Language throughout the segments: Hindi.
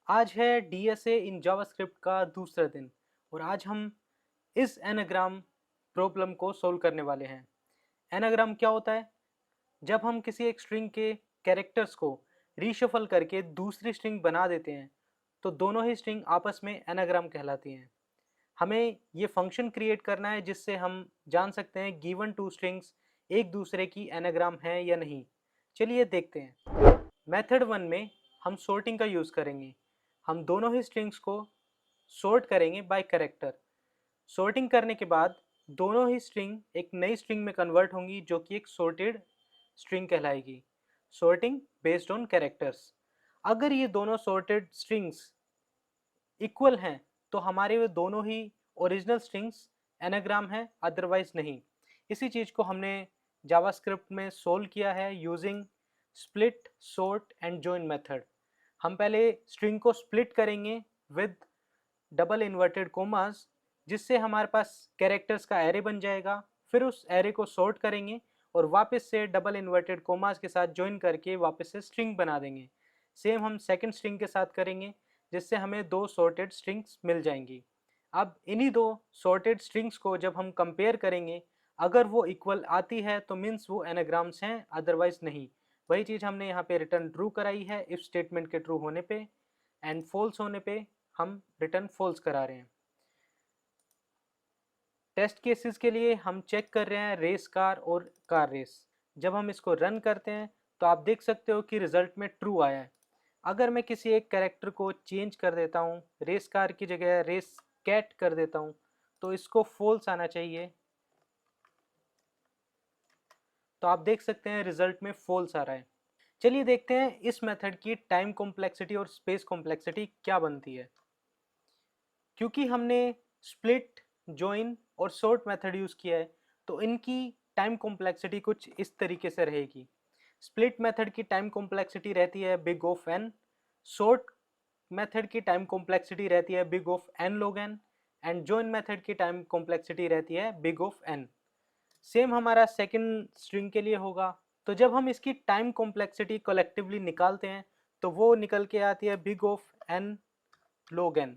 आज है डीएसए इन जावास्क्रिप्ट का दूसरा दिन और आज हम इस एनाग्राम प्रॉब्लम को सोल्व करने वाले हैं। एनाग्राम क्या होता है? जब हम किसी एक स्ट्रिंग के कैरेक्टर्स को रीशफल करके दूसरी स्ट्रिंग बना देते हैं तो दोनों ही स्ट्रिंग आपस में एनाग्राम कहलाती हैं। हमें ये फंक्शन क्रिएट करना है जिससे हम जान सकते हैं गिवन टू स्ट्रिंग्स एक दूसरे की एनाग्राम है या नहीं। चलिए देखते हैं। मेथड 1 में हम सॉर्टिंग का यूज़ करेंगे। हम दोनों ही स्ट्रिंग्स को सॉर्ट करेंगे बाय कैरेक्टर। सॉर्टिंग करने के बाद दोनों ही स्ट्रिंग एक नई स्ट्रिंग में कन्वर्ट होंगी जो कि एक सॉर्टेड स्ट्रिंग कहलाएगी। Sorting based on characters. अगर ये दोनों सॉर्टेड स्ट्रिंग्स इक्वल हैं तो हमारे वो दोनों ही ओरिजिनल स्ट्रिंग्स एनाग्राम हैं, अदरवाइज नहीं। इसी चीज़ को हमने जावास्क्रिप्ट में सोल्व किया है using split sort and join method. हम पहले स्ट्रिंग को स्प्लिट करेंगे विद डबल इन्वर्टेड कोमास जिससे हमारे पास कैरेक्टर्स का एरे बन जाएगा। फिर उस एरे को सॉर्ट करेंगे और वापस से डबल इन्वर्टेड कोमास के साथ ज्वाइन करके वापस से स्ट्रिंग बना देंगे। सेम हम सेकंड स्ट्रिंग के साथ करेंगे जिससे हमें दो सॉर्टेड स्ट्रिंग्स मिल जाएंगी। अब इन्हीं दो सॉर्टेड स्ट्रिंग्स को जब हम कंपेयर करेंगे, अगर वो इक्वल आती है तो मीन्स वो एनाग्राम्स हैं, अदरवाइज नहीं। वही चीज़ हमने यहाँ पे रिटर्न ट्रू कराई है इफ स्टेटमेंट के ट्रू होने पे, एंड फॉल्स होने पे हम रिटर्न फॉल्स करा रहे हैं। टेस्ट केसेस के लिए हम चेक कर रहे हैं रेस कार और कार रेस। जब हम इसको रन करते हैं तो आप देख सकते हो कि रिजल्ट में ट्रू आया है। अगर मैं किसी एक कैरेक्टर को चेंज कर देता हूँ, रेस कार की जगह रेस कैट कर देता हूँ, तो इसको फॉल्स आना चाहिए। तो आप देख सकते हैं रिजल्ट में फॉल्स आ रहा है। चलिए देखते हैं इस मेथड की टाइम कॉम्प्लेक्सिटी और स्पेस कॉम्प्लेक्सिटी क्या बनती है। क्योंकि हमने स्प्लिट, जॉइन और सॉर्ट मेथड यूज़ किया है तो इनकी टाइम कॉम्प्लेक्सिटी कुछ इस तरीके से रहेगी। स्प्लिट मेथड की टाइम कॉम्प्लेक्सिटी रहती है big of N, sort method की टाइम कॉम्प्लेक्सिटी रहती है big of N log N, and join method की टाइम कॉम्प्लेक्सिटी रहती है बिग ऑफ एन। सेम हमारा सेकंड स्ट्रिंग के लिए होगा। तो जब हम इसकी टाइम कॉम्प्लेक्सिटी कलेक्टिवली निकालते हैं तो वो निकल के आती है big of N log N,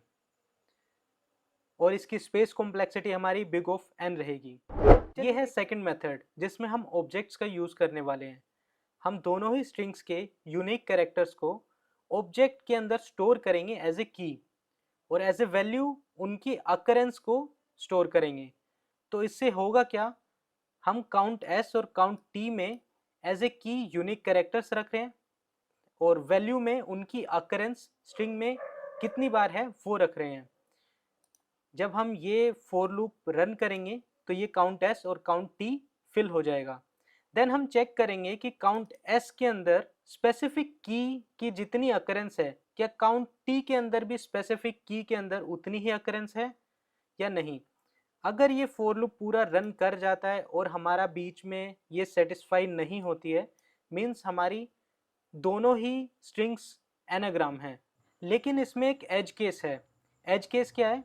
और इसकी स्पेस कॉम्प्लेक्सिटी हमारी बिग ऑफ एन रहेगी। ये है सेकंड मेथड जिसमें हम ऑब्जेक्ट्स का यूज़ करने वाले हैं। हम दोनों ही स्ट्रिंग्स के यूनिक कैरेक्टर्स को ऑब्जेक्ट के अंदर स्टोर करेंगे एज ए की, और एज ए वैल्यू उनकी अकरेंस को स्टोर करेंगे। तो इससे होगा क्या, हम काउंट एस और काउंट टी में एज ए की यूनिक कैरेक्टर्स रख रहे हैं और वैल्यू में उनकी अकरेंस स्ट्रिंग में कितनी बार है वो रख रहे हैं। जब हम ये फॉर लूप रन करेंगे तो ये काउंट एस और काउंट टी फिल हो जाएगा। देन हम चेक करेंगे कि काउंट एस के अंदर स्पेसिफिक की जितनी अकरेंस है, क्या काउंट टी के अंदर भी स्पेसिफिक की के अंदर उतनी ही अकरेंस है या नहीं। अगर ये फॉर लूप पूरा रन कर जाता है और हमारा बीच में ये सेटिस्फाई नहीं होती है, मीन्स हमारी दोनों ही स्ट्रिंग्स एनाग्राम हैं। लेकिन इसमें एक एज केस है। एज केस क्या है?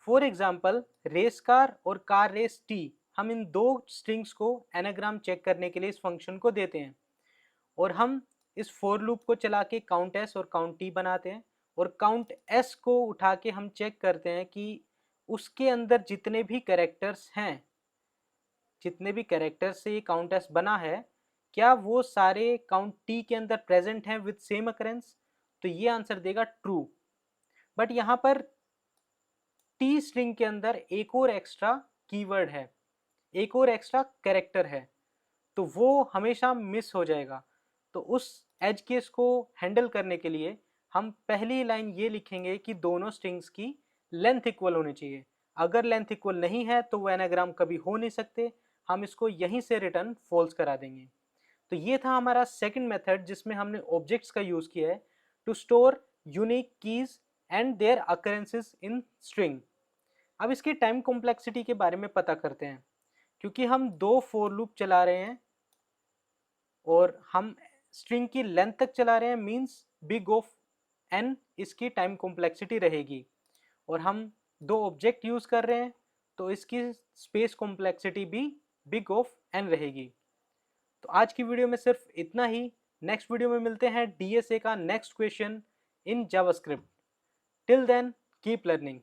फॉर एग्जाम्पल रेस कार और कार रेस टी, हम इन दो स्ट्रिंग्स को एनाग्राम चेक करने के लिए इस फंक्शन को देते हैं और हम इस फॉर लूप को चला के काउंट एस और काउंट टी बनाते हैं, और काउंट एस को उठा के हम चेक करते हैं कि उसके अंदर जितने भी कैरेक्टर्स हैं, जितने भी कैरेक्टर्स से ये काउंट एस बना है, क्या वो सारे काउंट टी के अंदर प्रेजेंट हैं विद सेम अकरेंस। तो ये आंसर देगा ट्रू। बट यहाँ पर टी स्ट्रिंग के अंदर एक और एक्स्ट्रा कीवर्ड है, एक और एक्स्ट्रा कैरेक्टर है, तो वो हमेशा मिस हो जाएगा। तो उस एज केस को हैंडल करने के लिए हम पहली लाइन ये लिखेंगे कि दोनों स्ट्रिंग्स की लेंथ इक्वल होनी चाहिए। अगर लेंथ इक्वल नहीं है तो वो एनाग्राम कभी हो नहीं सकते। हम इसको यहीं से रिटर्न फॉल्स करा देंगे। तो ये था हमारा सेकंड मेथड जिसमें हमने ऑब्जेक्ट्स का यूज किया है to store unique keys and their occurrences in string. अब इसकी टाइम कॉम्प्लेक्सिटी के बारे में पता करते हैं। क्योंकि हम दो फॉर लूप चला रहे हैं और हम स्ट्रिंग की लेंथ तक चला रहे हैं, मींस बिग ऑफ एन इसकी टाइम कॉम्प्लेक्सिटी रहेगी, और हम दो ऑब्जेक्ट यूज कर रहे हैं तो इसकी स्पेस कॉम्प्लेक्सिटी भी बिग ऑफ एन रहेगी। तो आज की वीडियो में सिर्फ इतना ही। नेक्स्ट वीडियो में मिलते हैं डीएसए का next question in JavaScript. Till then, keep learning.